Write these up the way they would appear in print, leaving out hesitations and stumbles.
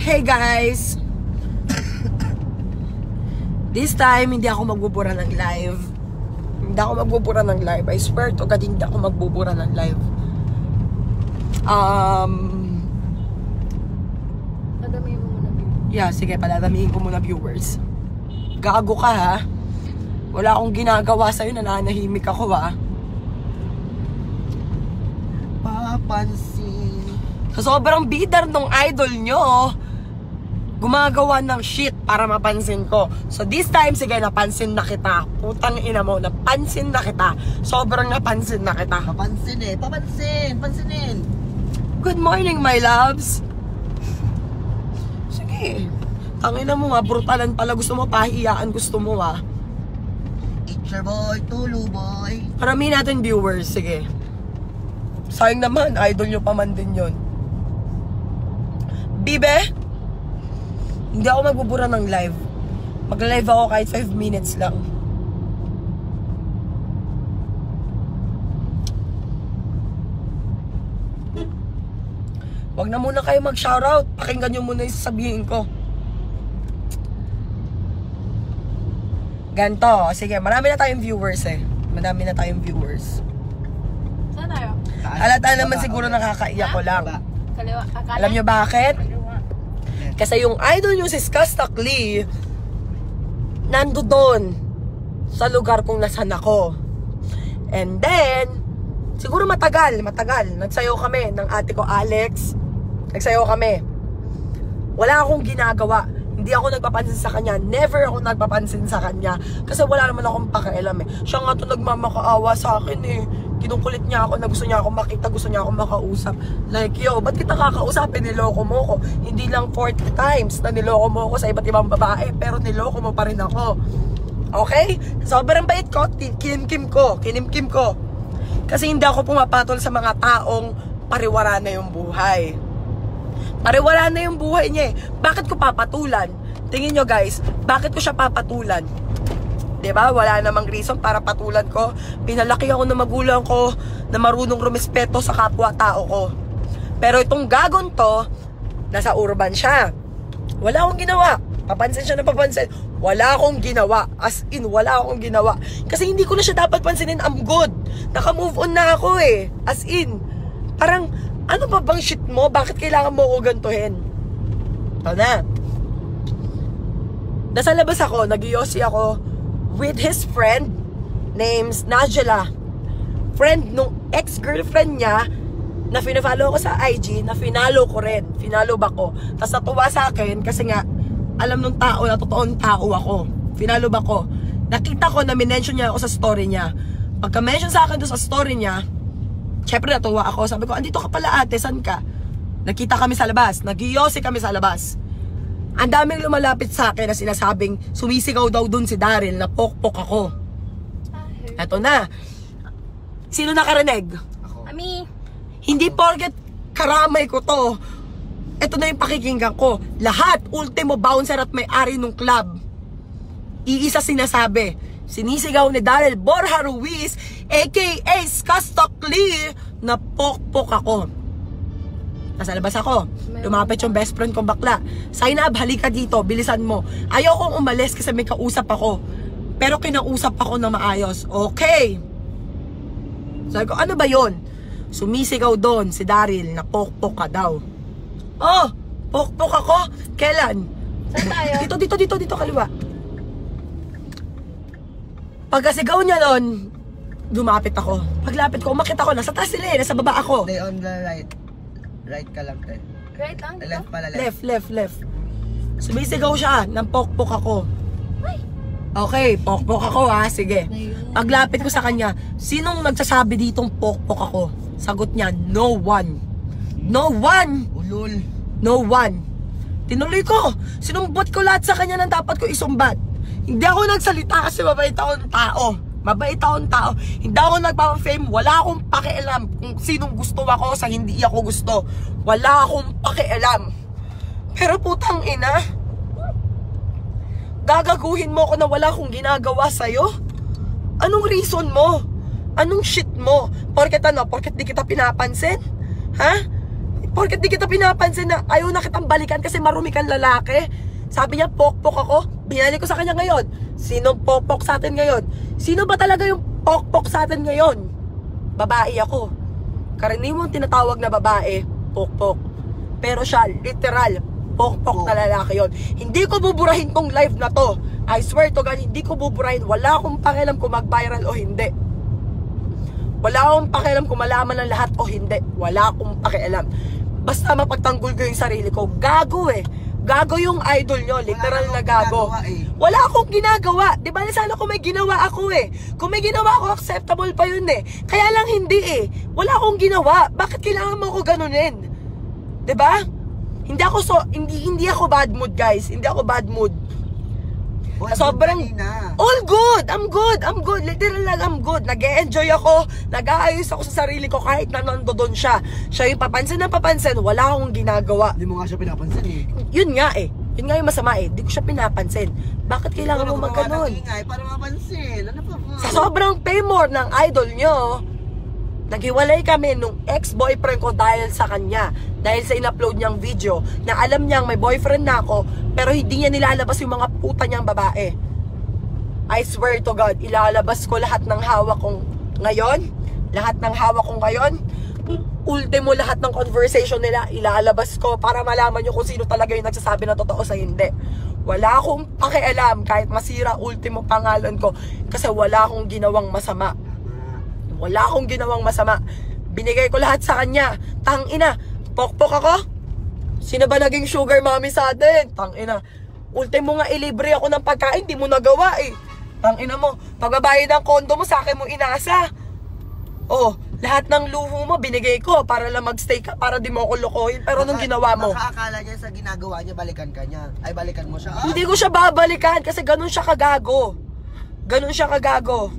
Hey guys! This time, hindi ako magbubura ng live. Hindi ako magbubura ng live. I swear to God, hindi ako magbubura ng live. Padamihin mo muna viewers. Yeah, sige, padadamihin ko muna viewers. Gago ka ha. Wala akong ginagawa sa'yo, nananahimik ako ha. Papansin. Sa sobrang bidar nung idol nyo, gumagawa ng shit para mapansin ko. So this time, sige, napansin na kita. Putang ina mo, napansin na kita. Sobrang napansin na kita. Papansin eh. Pansinin. Good morning, my loves. Sige. Tangina mo nga, brutalan pala. Gusto mo, pahiyaan gusto mo ha. It's your boy, Tulu boy. Parami natin viewers, sige. Sayang naman, idol nyo pa man din yun. Bibe? Hindi ako magbubura ng live. Mag-live ako kahit 5 minutes lang. Wag na muna kayo mag-shoutout. Pakinggan nyo muna yung sasabihin ko. Ganto. Sige, marami na tayong viewers eh. Marami na tayong viewers. Saan tayo? Halata naman siguro nakakaiyak ko lang. Kaliwa. Alam nyo bakit? Kasi yung idol nyo si Skastak Lee, nando doon sa lugar kung nasan ako. And then, siguro matagal. Nagsayaw kami ng ate ko Alex. Nagsayaw kami. Wala akong ginagawa. Hindi ako nagpapansin sa kanya. Never ako nagpapansin sa kanya. Kasi wala naman akong pakialam eh. Siya nga to nagmamakaawa sa akin eh. Kinukulit niya ako na gusto niya ako makita, gusto niya ako makausap. Like, yo, ba't kita kakausapin? Niloko mo ko. Hindi lang 40 times na niloko mo ko sa iba't ibang babae, pero niloko mo pa rin ako. Okay? Sobrang bait ko, kinimkim ko. Kasi hindi ako pumapatol sa mga taong pariwara na yung buhay. Pariwara na yung buhay niya eh. Bakit ko papatulan? Tingin nyo guys, bakit ko siya papatulan? Diba? Wala namang reason para patulan ko. Pinalaki ako ng magulang ko na marunong rumispeto sa kapwa-tao ko. Pero itong gagon to, nasa urban siya. Wala akong ginawa. Papansin siya na papansin. Wala akong ginawa. As in, wala akong ginawa. Kasi hindi ko na siya dapat pansinin. I'm good. Naka-move on na ako eh. As in, parang, ano pa bang shit mo? Bakit kailangan mo ko gantuhin? Ito na. Nasa labas ako, nag-yosi ako with his friend named Najela. Friend nung ex-girlfriend niya na fina-follow ko sa IG, na finalo ko rin. Finalo ba ko? Tapos natuwa sa akin kasi nga alam nung tao na totoong tao ako. Finalo ba ko? Nakita ko na minention niya ako sa story niya. Pagka-mention sa akin doon sa story niya, syempre natuwa ako. Sabi ko, andito ka pala ate, saan ka? Nakita kami sa labas. Nag-yosi kami sa labas. Ang daming lumalapit sa akin na sinasabing sumisigaw daw dun si Daryl na pokpok ako. Eto na. Sino nakarinig? Ako. Ami. Hindi porket karamay ko to. Eto na yung pakikinggan ko. Lahat, ultimo bouncer at may-ari ng club. Iisa sinasabi. Sinisigaw ni Daryl Borja Ruiz, aka Skastak Lee, na pokpok ako. Nasa labas ako. Lumapit yung best friend kong bakla. Zainab, halika dito. Bilisan mo. Ayaw kong umalis kasi may kausap ako. Pero kinausap ako na maayos. Okay. Sabi ko, ano ba yon? Sumisigaw doon si Daryl na pokpok ka daw. Oh, pokpok ako? Kailan? Saan tayo? Dito, kaliwa. Pagkasigaw niya doon, lumapit ako. Paglapit ko, umakit ako. Nasa taas sila eh. Nasa baba ako. Stay on the right. Right ka lang, Ted. Right lang? Left pala, left. Left. Sumisigaw siya ng pokpok ako. Okay, pokpok ako ha. Sige. Paglapit ko sa kanya, sinong nagsasabi ditong pokpok ako? Sagot niya, no one. No one! Ulol. No one. Tinuloy ko. Sinumbat ko lahat sa kanya ng dapat ko isumbat. Hindi ako nagsalita kasi mabait akong tao. Hindi ako nagpapa-fame. Wala akong pakialam kung sinong gusto ako sa hindi ako gusto. Wala akong pakialam. Pero putang ina, gagaguhin mo ako na wala akong ginagawa sa'yo? Anong reason mo? Anong shit mo? Porket di kita pinapansin? Ha? Porket di kita pinapansin na ayaw na kitang balikan kasi marumi kang lalaki. Sabi niya, pokpok ako. Binalik ko sa kanya ngayon. Sinong pokpok sa atin ngayon? Sino ba talaga yung pokpok sa atin ngayon? Babae ako. Karaniwang tinatawag na babae, pokpok. Pero siya, literal, pokpok na lalaki yon. Hindi ko buburahin tong live na to. I swear to God, hindi ko buburahin. Wala akong pakialam kung mag-viral o hindi. Wala akong pakialam kung malaman ng lahat o hindi. Wala akong pakialam. Basta mapagtanggol ko yung sarili ko. Gago eh. Gago yung idol nyo. Literal na gago. Wala akong ginagawa. Di ba sana kung may ginawa ako eh. Kung may ginawa ako, acceptable pa yun eh. Kaya lang hindi eh. Wala akong ginawa. Bakit kailangan mo ako ganunin? Di ba? Hindi ako bad mood, guys. Hindi ako bad mood. Sobrang all good. I'm good. Literal lang, I'm good. Nag-e-enjoy ako. Nag-aayos ako sa sarili ko kahit na nandoon siya. Siya yung papansin na papansin. Wala akong ginagawa. Hindi mo nga siya pinapansin eh. Yun nga eh. Yun nga yung masama eh. Hindi ko siya pinapansin. Bakit kailangan mo magganon? Para mapansin. Ano pa po? Sa sobrang paymore ng idol nyo, naghiwalay kami nung ex-boyfriend ko dahil sa kanya. Dahil sa in-upload niyang video na alam niyang may boyfriend na ako pero hindi niya nilalabas yung mga puta niyang babae. I swear to God, ilalabas ko lahat ng hawak kong ngayon. Lahat ng hawak kong ngayon. Ultimo lahat ng conversation nila, ilalabas ko para malaman niyo kung sino talaga yung nagsasabi na totoo sa hindi. Wala akong pakialam kahit masira ultimo pangalan ko kasi wala akong ginawang masama. Wala akong ginawang masama. Binigay ko lahat sa kanya. Tangina, pokpok ako? Sino ba naging sugar mommy sa atin? Tangina. Ultimo nga ilibre ako ng pagkain, di mo nagawa eh. Tangina mo, pagbabayad ng kondo mo sa akin mo inasa. Oh, lahat ng luho mo binigay ko para lang magstay ka, para di mo ako lokohin. Pero nung ginawa mo, makakakala niya sa ginagawa niya, balikan ka niya. Ay, balikan mo siya. Ah! Hindi ko siya babalikan kasi ganun siya kagago. Ganun siya kagago.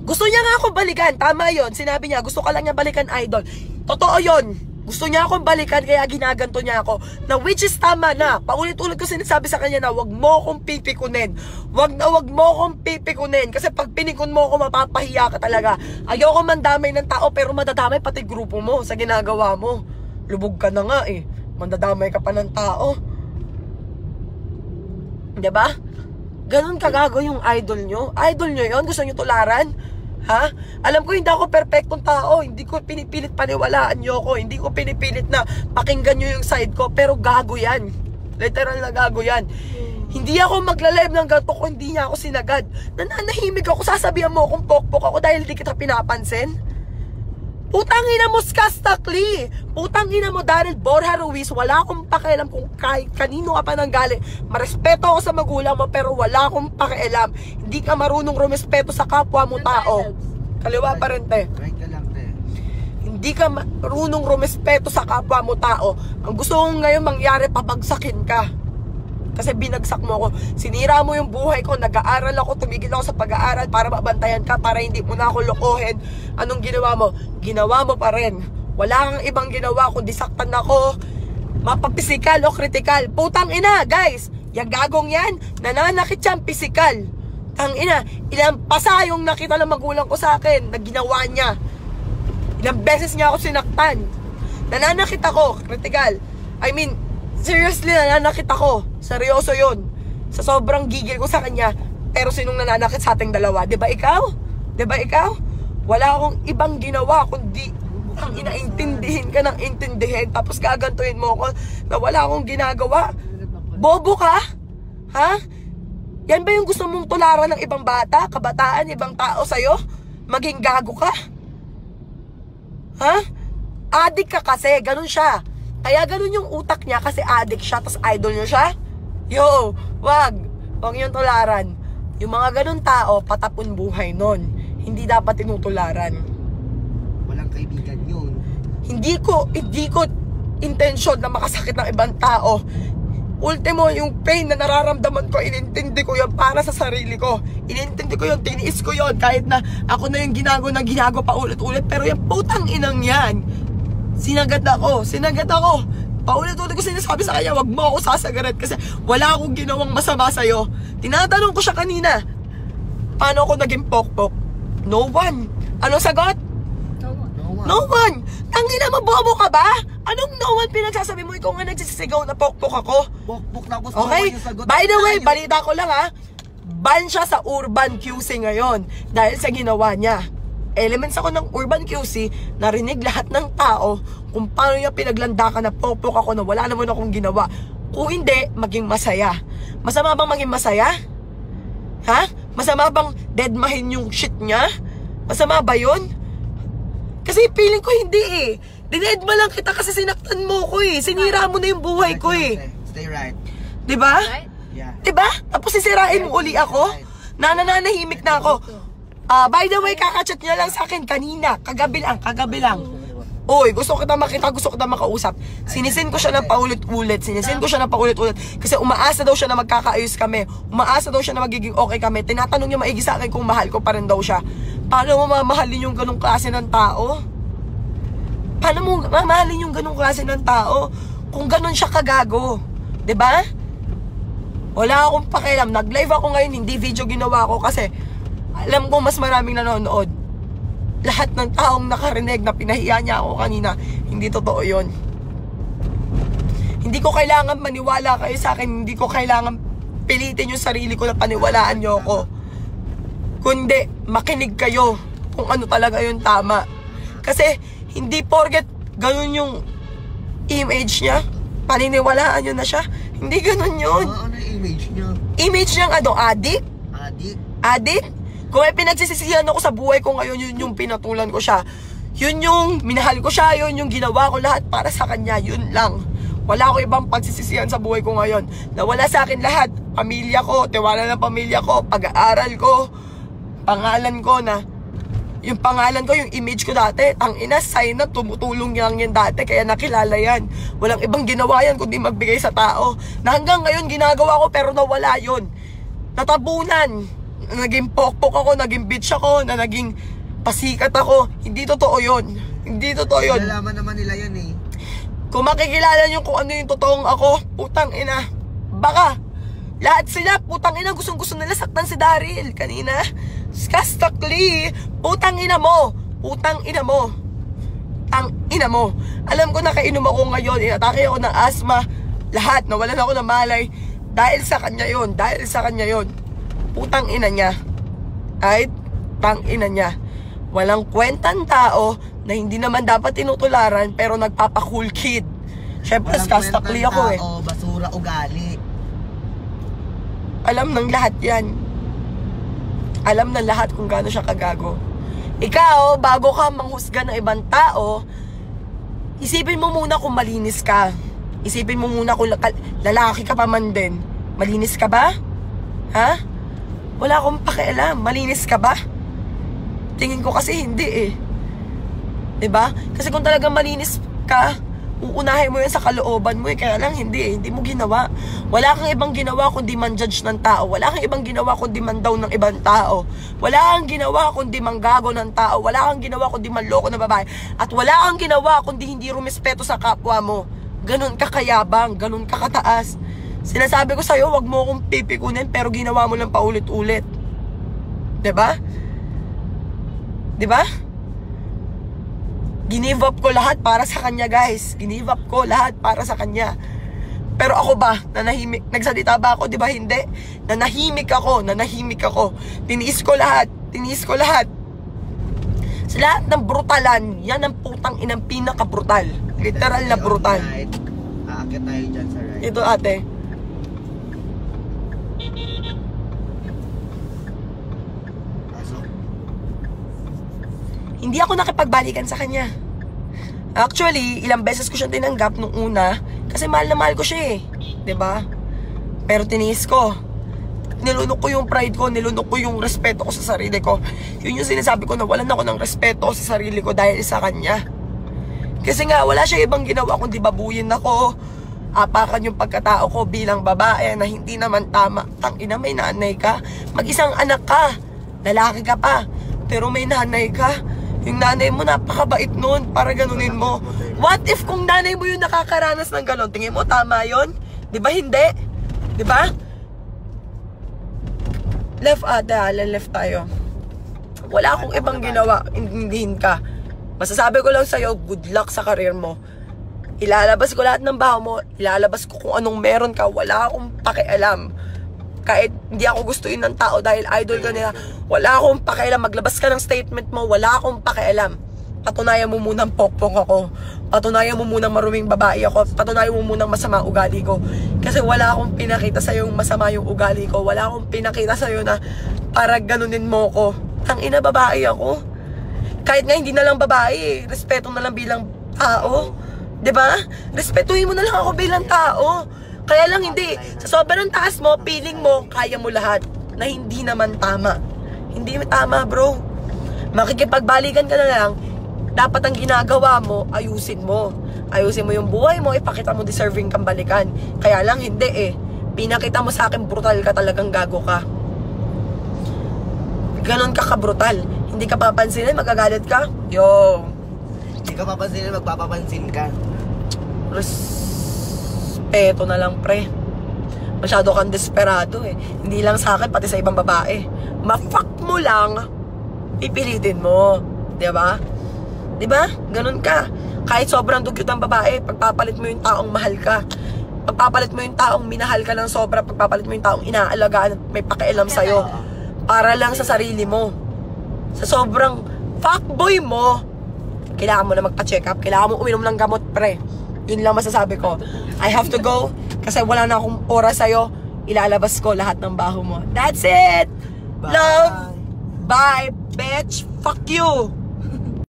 Gusto niya nga ako balikan, tama yon. Sinabi niya, gusto ka lang niya balikan, idol. Totoo yon. Gusto niya akong balikan kaya ginaganto niya ako. Na which is tama na. Paulit-ulit ko sinasabi sa kanya na wag mo akong pipikunin. Wag mo akong pipikunin. Kasi pag pinikun mo ako, mapapahiya ka talaga. Ayoko mandamay ng tao pero madadamay pati grupo mo sa ginagawa mo. Lubog ka na nga eh. Mandadamay ka pa ng tao. Diba? Ganun kagago yung idol nyo. Idol nyo yon. Gusto nyo tularan? Ha? Alam ko hindi ako perfectong tao. Hindi ko pinipilit paniwalaan nyo ako. Hindi ko pinipilit na pakinggan nyo yung side ko. Pero gago yan. Literal na gago yan. Hindi ako magla-live ng ganito kung hindi niya ako sinagad. Nananahimik ako. Sasabihan mo akong pokpok ako dahil di kita pinapansin. Putang ina mo, Skastakli. Putang ina mo, Daryl Borja Ruiz. Wala akong pakialam kung kahit kanino ka pa nang galing. Marespeto ako sa magulang mo, pero wala akong pakialam. Hindi ka marunong rumespeto sa kapwa mo tao. Kaliwa pa rin, te. Right ka lang, te. Hindi ka marunong rumespeto sa kapwa mo tao. Ang gusto kong ngayon mangyari, pabagsakin ka. Kasi binagsak mo ako. Sinira mo yung buhay ko. Nag-aaral ako. Tumigil ako sa pag-aaral para mabantayan ka. Para hindi mo na ako lokohin. Anong ginawa mo? Ginawa mo pa rin. Wala kang ibang ginawa kundi saktan ako. Mapapisikal o kritikal. Putang ina, guys. Yung gagong yan. Nananakit siyang pisikal. Tang ina. Ilang pasa yung nakita ng magulang ko sa akin na ginawa niya. Ilang beses niya ako sinaktan. Nananakit ako. Kritikal. I mean, seriously, nananakit ako. Seryoso yun. Sa sobrang gigil ko sa kanya. Pero sinong nananakit sa ating dalawa? Diba ikaw? Diba ikaw? Wala akong ibang ginawa kundi ang inaintindihin ka ng intindihin. Tapos gagantuin mo ako na wala akong ginagawa. Bobo ka? Ha? Yan ba yung gusto mong tularan ng ibang bata? Kabataan, ibang tao sa'yo? Maging gago ka? Ha? Adik ka kasi. Ganun siya. Kaya ganun yung utak niya kasi addict siya, tas idol niya siya. Yo, wag yung tularan. Yung mga ganun tao, patapon buhay nun. Hindi dapat tinutularan. Walang kaibigan yun. Hindi ko intensyon na makasakit ng ibang tao. Ultimo, yung pain na nararamdaman ko, inintindi ko yun para sa sarili ko. Inintindi ko yun, tiniis ko yun. Kahit na ako na yung ginago pa ulit-ulit. Pero yung putang inang yan, Sinagad ako. Paulit-ulit ko sinasabi sa kanya, wag mo ako sasagarat kasi wala akong ginawang masama sa'yo. Tinatanong ko siya kanina, paano ako naging pokpok? No one. Ano sagot? No one! Tangina mo, bobo ka ba? Anong no one pinagsasabi mo? Ikaw nga nagsisigaw na pokpok ako. Pokpok na po. Okay? By the way, balita ko lang ha. Ban siya sa Urban QC ngayon dahil sa ginawa niya. Elements ako ng Urban QC, narinig lahat ng tao kung paano niya pinaglandakan na pokpok ako na wala naman akong ginawa. Kung hindi, maging masaya. Masama bang maging masaya? Ha? Masama bang deadmahin yung shit niya? Masama ba yun? Kasi feeling ko hindi eh. Dinedma lang kita kasi sinaktan mo ko eh. Sinira mo na yung buhay ko eh. Stay right. Diba? Right? Yeah. Diba? Tapos sisirain mo uli ako? Nananahimik na ako. By the way, kakachat niya lang sa akin kanina. Kagabi lang. Oy, gusto kita makita, gusto kita makausap. Sinisin ko siya ng paulit-ulit. Kasi umaasa daw siya na magkakaayos kami. Umaasa daw siya na magiging okay kami. Tinatanong niya maigi sa akin kung mahal ko pa rin daw siya. Paano mo mamahalin yung ganong klase ng tao? Paano mo mamahalin yung ganong klase ng tao? Kung ganon siya kagago. 'Di ba? Wala akong pakialam. Nag-live ako ngayon, hindi video ginawa ko kasi alam ko mas maraming nanonood. Lahat ng taong nakarinig na pinahiya niya ako kanina, hindi totoo yun. Hindi ko kailangan maniwala kayo sa akin. Hindi ko kailangan pilitin yung sarili ko na paniwalaan niyo ako. Kundi, makinig kayo kung ano talaga yung tama. Kasi, hindi porket ganun yung image niya, paniniwalaan niyo na siya. Hindi ganun yun. Ano yung image niya? Image niyang ano, adik? Adik? Kung may pinagsisisihan ako sa buhay ko ngayon, yun yung pinatulan ko siya. Yun yung minahal ko siya, yun yung ginawa ko lahat para sa kanya, yun lang. Wala ko ibang pagsisisihan sa buhay ko ngayon. Nawala sa akin lahat. Pamilya ko, tiwala ng pamilya ko, pag-aaral ko, pangalan ko na, yung pangalan ko, yung image ko dati, ang ina, sign na tumutulong lang yan dati, kaya nakilala yan. Walang ibang ginawa yan kundi magbigay sa tao. Na hanggang ngayon ginagawa ko pero nawala yun. Natabunan. Naging pokpok ako, naging bitch ako, na naging pasikat ako. Hindi totoo yun. Hindi totoo yun. Nalaman naman nila yan eh. Kung makikilala nyo kung ano yung totoong ako, putang ina. Baka, lahat sila, putang ina, gustong-gusto nila saktan si Daryl kanina. Skastakli, putang ina mo. Putang ina mo. Tang ina mo. Alam ko nakainom ako ngayon, inatake ako ng asthma. Lahat, nawalan ako ng malay. Dahil sa kanya yun, Putang ina niya. Ay, tang ina niya. Walang kwentang tao na hindi naman dapat tinutularan pero nagpapa-cool kid. Syempre, skastakli ako eh. Basura ugali. Alam ng lahat yan. Alam ng lahat kung gaano siya kagago. Ikaw, bago ka manghusga ng ibang tao, isipin mo muna kung malinis ka. Isipin mo muna kung lalaki ka pa man din. Malinis ka ba? Ha? Wala akong pakialam. Malinis ka ba? Tingin ko kasi hindi eh. 'Di ba? Kasi kung talagang malinis ka, uunahin mo yan sa kalooban mo eh. Kaya lang hindi eh. Hindi mo ginawa. Wala kang ibang ginawa kundi man-judge ng tao. Wala kang ibang ginawa kundi man-down ng ibang tao. Wala kang ginawa kundi manggago ng tao. Wala kang ginawa kundi manloko ng babae. At wala kang ginawa kundi hindi rumispeto sa kapwa mo. Ganun ka kayabang. Ganun ka kataas. Sinasabi ko sa'yo, wag mo akong pipikunin pero ginawa mo lang paulit-ulit. 'Di ba? 'Di ba? Ginive up ko lahat para sa kanya, guys. Ginive up ko lahat para sa kanya. Pero ako ba, nanahimik? Nagsalita ba ako? 'Di ba hindi? Nanahimik ako. Tiniis ko lahat. Sa lahat ng brutalan, yan ang putang inang pinaka-brutal. Literal na brutal. Aakit tayo dyan sa right. Ito ate. Hindi ako nakipagbalikan sa kanya. Actually, ilang beses ko siyang tinanggap nung una kasi mahal na mahal ko siya eh. 'Di ba? Pero tiniis ko. Nilunok ko yung pride ko, nilunok ko yung respeto ko sa sarili ko. Yun yung sinasabi ko na walan ako ng respeto sa sarili ko dahil sa kanya. Kasi nga, wala siya ibang ginawa kundi babuyin ako, apakan yung pagkatao ko bilang babae na hindi naman tama. Tangina, may nanay ka. Mag-isang anak ka. Lalaki ka pa. Pero may nanay ka. Yung nanay mo napakabait nun para ganunin mo. What if kung nanay mo yung nakakaranas ng ganon? Tingin mo tama yun? Di ba hindi? Di ba? Left ate, left tayo. Wala akong ibang ginawa. Hindihin ka. Masasabi ko lang sa'yo, good luck sa career mo. Ilalabas ko lahat ng baho mo, ilalabas ko kung anong meron ka, wala akong pakialam. Kahit hindi ako gustuin ng tao dahil idol ka nila, wala akong pakialam. Maglabas ka ng statement mo, wala akong pakialam. Patunayan mo munang pokpok ako. Patunayan mo munang maruming babae ako. Patunayan mo munang masama ugali ko. Kasi wala akong pinakita sa'yo yung masama yung ugali ko. Wala akong pinakita sa'yo na para ganunin mo ko. Tangina, babae ako. Kahit nga hindi na lang babae, respeto na lang bilang tao. 'Di ba? Respetuhin mo na lang ako bilang tao. Kaya lang hindi. Sa sobrang taas mo, feeling mo, kaya mo lahat. Na hindi naman tama. Hindi tama, bro. Makikipagbalikan ka na lang, dapat ang ginagawa mo, ayusin mo. Ayusin mo yung buhay mo, ipakita mo deserving kang balikan. Kaya lang hindi eh. Pinakita mo sa akin, brutal ka, talagang gago ka. Ganon ka ka-brutal. Hindi ka papansinin, magagalit ka. Yo. Hindi ka papansinin, magpapapansin ka. Respeto na lang, pre. Masyado kang desperado eh. Hindi lang sa akin, pati sa ibang babae. Ma-fuck mo lang, pipilitin mo. Diba? Diba? Ganun ka. Kahit sobrang dugyot ang babae, pagpapalit mo yung taong mahal ka. Pagpapalit mo yung taong minahal ka ng sobra, pagpapalit mo yung taong inaalagaan at may pakialam sa'yo. Para lang sa sarili mo. Sa sobrang fuckboy mo, kailangan mo na magpa-check up. Kailangan mo uminom ng gamot, pre. Yun lang masasabi ko. I have to go kasi wala na akong oras sa'yo. Ilalabas ko lahat ng baho mo. That's it! Bye. Love! Bye, bitch! Fuck you!